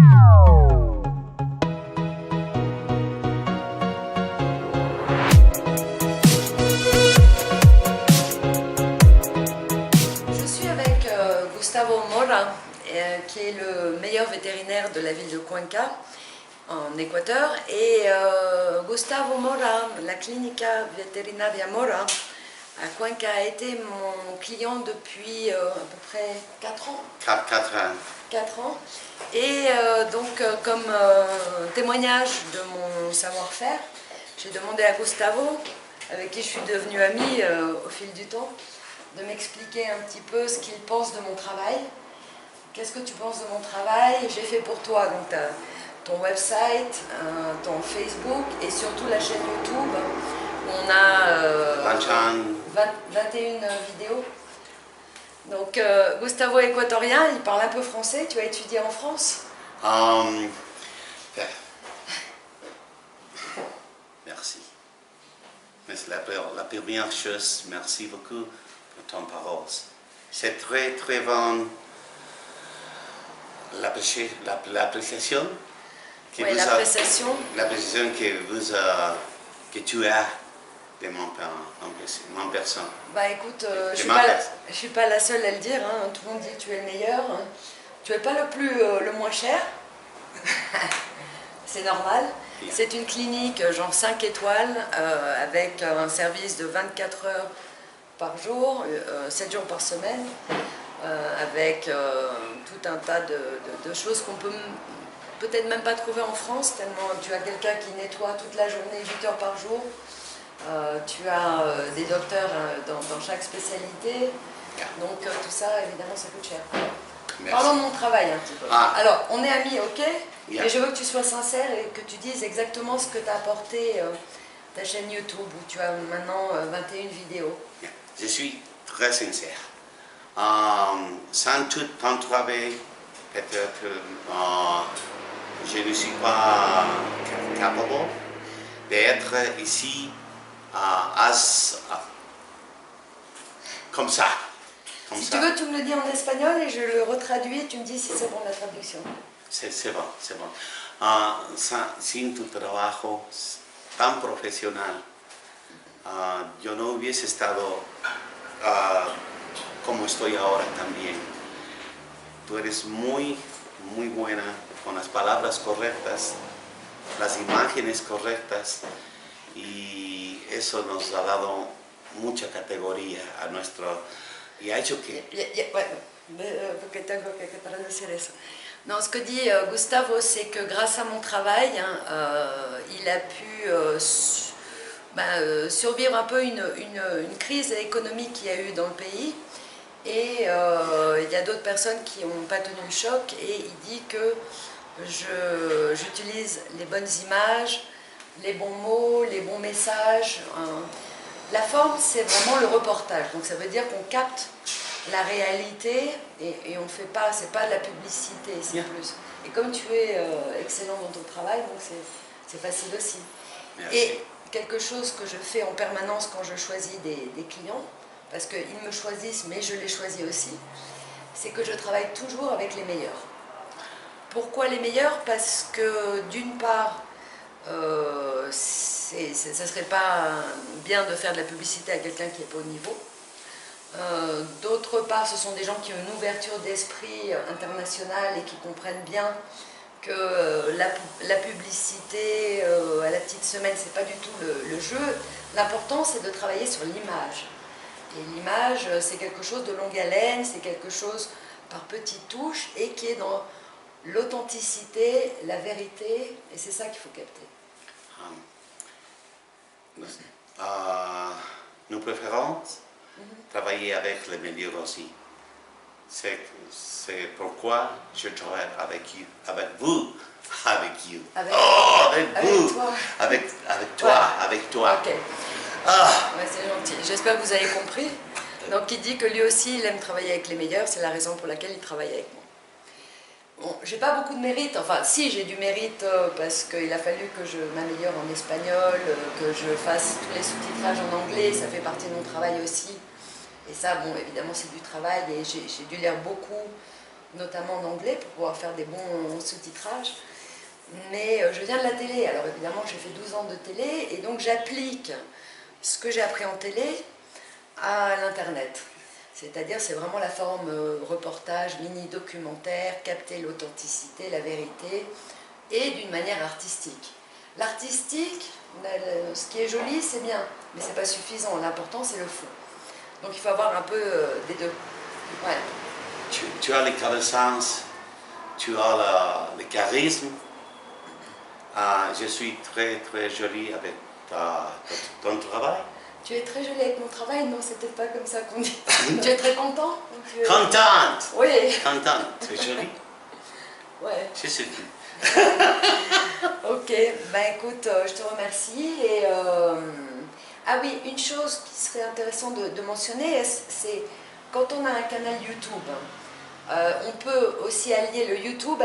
Je suis avec Gustavo Mora, qui est le meilleur vétérinaire de la ville de Cuenca, en Équateur. Et Gustavo Mora, la Clínica Veterinaria Mora, à Cuenca, a été mon client depuis à peu près 4 ans. 4 ans. 4 ans. Et comme témoignage de mon savoir-faire, j'ai demandé à Gustavo, avec qui je suis devenue amie au fil du temps, de m'expliquer un petit peu ce qu'il pense de mon travail. Qu'est-ce que tu penses de mon travail? J'ai fait pour toi donc ton website, ton Facebook et surtout la chaîne YouTube. On a 21 vidéos. Donc Gustavo est équatorien, il parle un peu français. Tu as étudié en France? Merci. Mais la première chose, merci beaucoup pour ton parole. C'est très très bon l'appréciation que, oui, l'appréciation que tu as de mon personne. Bah écoute, je suis pas la seule à le dire, hein. Tout le monde dit que tu es le meilleur. Hein. Tu n'es pas le moins cher, c'est normal. Yeah. C'est une clinique genre 5 étoiles avec un service de 24 heures par jour, 7 jours par semaine, avec tout un tas de choses qu'on peut peut-être même pas trouver en France, tellement tu as quelqu'un qui nettoie toute la journée, 8 heures par jour. Tu as des docteurs dans chaque spécialité, donc tout ça évidemment ça coûte cher. Merci. Parlons de mon travail un petit peu. Alors on est amis, ok, mais je veux que tu sois sincère et que tu dises exactement ce que t'as apporté ta chaîne YouTube où tu as maintenant 21 vidéos. Je suis très sincère. Sans tout ton travail, peut-être je ne suis pas capable d'être ici comme ça. Si tu veux, tu me le dis en espagnol et je le retraduis et tu me dis si c'est bon la traduction. C'est bon, c'est bon. Sin tu trabajo tan profesional, yo no hubiese estado como estoy ahora también. Tú eres muy buena con las palabras correctas, las imágenes correctas, y eso nos ha dado mucha categoría a nuestro... y ha hecho que... Porque tengo que traducir eso. Non, ce que dit Gustavo, c'est que grâce à mon travail, il a pu survivre un peu une crise économique qu'il y a eu dans le pays. Et il y a d'autres personnes qui n'ont pas tenu le choc, et il dit que j'utilise les bonnes images, les bons mots, les bons messages. La forme, c'est vraiment le reportage, donc ça veut dire qu'on capte la réalité et on ne fait pas, c'est pas de la publicité, c'est plus. Et comme tu es excellent dans ton travail, donc c'est facile aussi. Merci. Et quelque chose que je fais en permanence quand je choisis des clients, parce qu'ils me choisissent, mais je les choisis aussi, c'est que je travaille toujours avec les meilleurs. Pourquoi les meilleurs? Parce que d'une part, ça ne serait pas bien de faire de la publicité à quelqu'un qui n'est pas au niveau. D'autre part, ce sont des gens qui ont une ouverture d'esprit internationale et qui comprennent bien que la publicité à la petite semaine, c'est pas du tout le jeu. L'important, c'est de travailler sur l'image. Et l'image, c'est quelque chose de longue haleine, c'est quelque chose par petites touches et qui est dans l'authenticité, la vérité, et c'est ça qu'il faut capter. Nous préférons travailler avec les meilleurs aussi. C'est pourquoi je travaille avec vous. Avec toi. Okay. Ouais, c'est gentil. J'espère que vous avez compris. Donc il dit que lui aussi, il aime travailler avec les meilleurs, c'est la raison pour laquelle il travaille avec moi. Bon, j'ai pas beaucoup de mérite, enfin si, j'ai du mérite parce qu'il a fallu que je m'améliore en espagnol, que je fasse tous les sous-titrages en anglais, ça fait partie de mon travail aussi. Et ça, bon, évidemment, c'est du travail et j'ai dû lire beaucoup notamment en anglais, pour pouvoir faire des bons sous-titrages. Mais je viens de la télé, alors évidemment j'ai fait 12 ans de télé, et donc j'applique ce que j'ai appris en télé à l'internet. C'est-à-dire c'est vraiment la forme reportage, mini-documentaire, capter l'authenticité, la vérité, et d'une manière artistique. L'artistique, ce qui est joli, c'est bien, mais c'est pas suffisant. L'important, c'est le fond. Donc il faut avoir un peu des deux. Ouais. Tu as le connaissances, tu as le charisme. Je suis très très jolie avec ton travail. Tu es très jolie avec mon travail? Non, c'est peut-être pas comme ça qu'on dit. Tu es très content? Contente. Oui. Contente, très jolie. Ouais. C'est suffit. Ok, ben écoute, je te remercie. Et, ah oui, une chose qui serait intéressant de mentionner, c'est quand on a un canal YouTube, on peut aussi allier le YouTube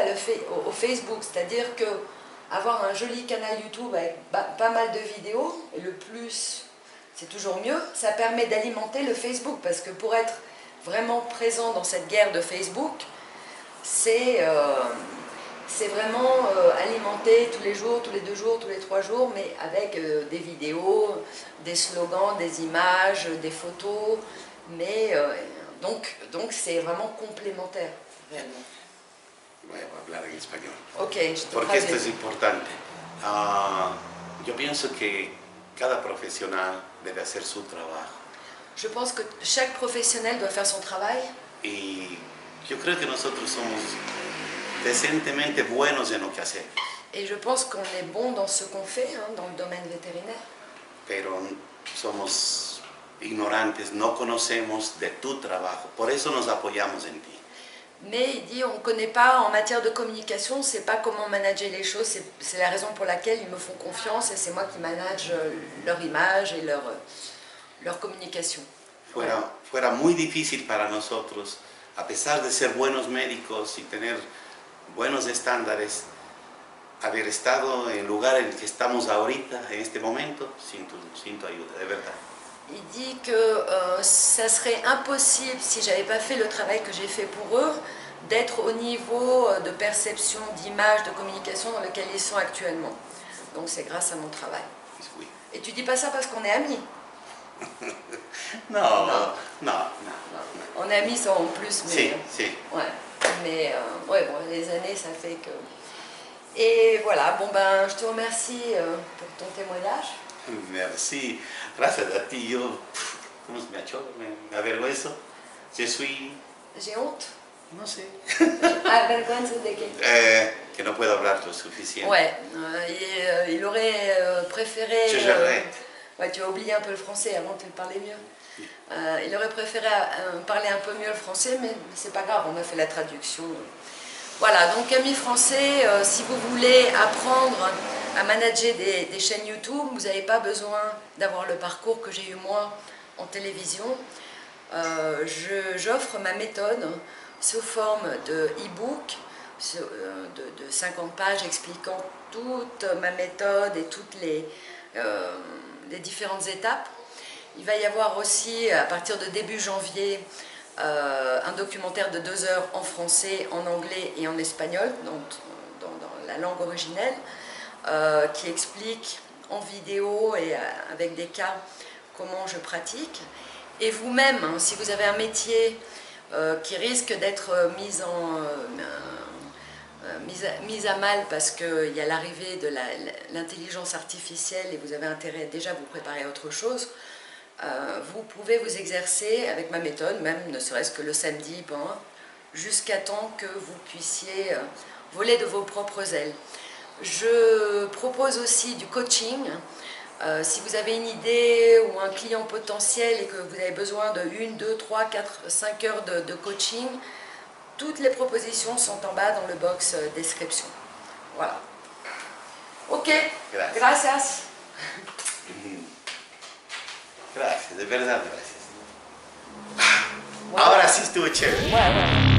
au Facebook, c'est-à-dire que avoir un joli canal YouTube avec pas mal de vidéos, et le plus, c'est toujours mieux, ça permet d'alimenter le Facebook, parce que pour être vraiment présent dans cette guerre de Facebook, c'est vraiment alimenter tous les jours, tous les 2 jours, tous les 3 jours, mais avec des vidéos, des slogans, des images, des photos, mais donc c'est vraiment complémentaire, réellement. Voy a hablar en español. Ok, je te Porque esto traduis. es importante. Yo pienso que cada profesional debe hacer su trabajo. Je pense que chaque professionnel doit faire son travail. Y yo creo que nosotros somos decentemente buenos en lo que hacemos. Et je pense qu'on est bon dans ce qu'on fait, hein, dans le domaine vétérinaire. Pero somos ignorantes, no conocemos de tu trabajo. Por eso nos apoyamos en ti. Mais il dit, on ne connaît pas en matière de communication, on ne sait pas comment manager les choses, c'est la raison pour laquelle ils me font confiance et c'est moi qui manage leur image et leur communication. Fuera muy difícil para nosotros, a pesar de ser buenos médicos y tener buenos estándares, haber estado en el lugar en el que estamos ahorita, en este momento, sin tu ayuda, de verdad. Il dit que ça serait impossible, si je n'avais pas fait le travail que j'ai fait pour eux, d'être au niveau de perception, d'image, de communication dans lequel ils sont actuellement. Donc c'est grâce à mon travail. Oui. Et tu dis pas ça parce qu'on est amis? Non. On est amis en plus, mais... Si. Ouais, mais ouais, bon, les années, ça fait que... Et voilà, bon ben, je te remercie pour ton témoignage. Merci. Gracias a ti. Yo, ¿cómo se me achó? Me avergüenzo. Je suis... J'ai honte. No sé. Ah, vergüenza de qué? Que no puedo hablar lo suficiente. Ouais, il aurait préféré... J'arrête. Ouais, tu as oublié un peu le français, avant tu le parlais mieux. Il aurait préféré parler un peu mieux le français, mais c'est pas grave, on a fait la traduction. Voilà, donc amis français, si vous voulez apprendre à manager des chaînes YouTube, vous n'avez pas besoin d'avoir le parcours que j'ai eu moi en télévision. J'offre ma méthode sous forme de e-book de 50 pages expliquant toute ma méthode et toutes les différentes étapes. Il va y avoir aussi, à partir de début janvier, un documentaire de 2 heures en français, en anglais et en espagnol, donc dans la langue originelle, qui explique en vidéo et avec des cas comment je pratique. Et vous-même, hein, si vous avez un métier qui risque d'être mise à mal parce qu'il y a l'arrivée de l'intelligence artificielle et vous avez intérêt déjà à vous préparer à autre chose, vous pouvez vous exercer avec ma méthode, même ne serait-ce que le samedi, jusqu'à temps que vous puissiez voler de vos propres ailes. Je propose aussi du coaching. Si vous avez une idée ou un client potentiel et que vous avez besoin de 1, 2, 3, 4, 5 heures de coaching, toutes les propositions sont en bas dans le box description. Voilà. Ok, gracias. Gracias, de verdad, gracias. Bueno. Ahora sí estuvo chévere. Ouais.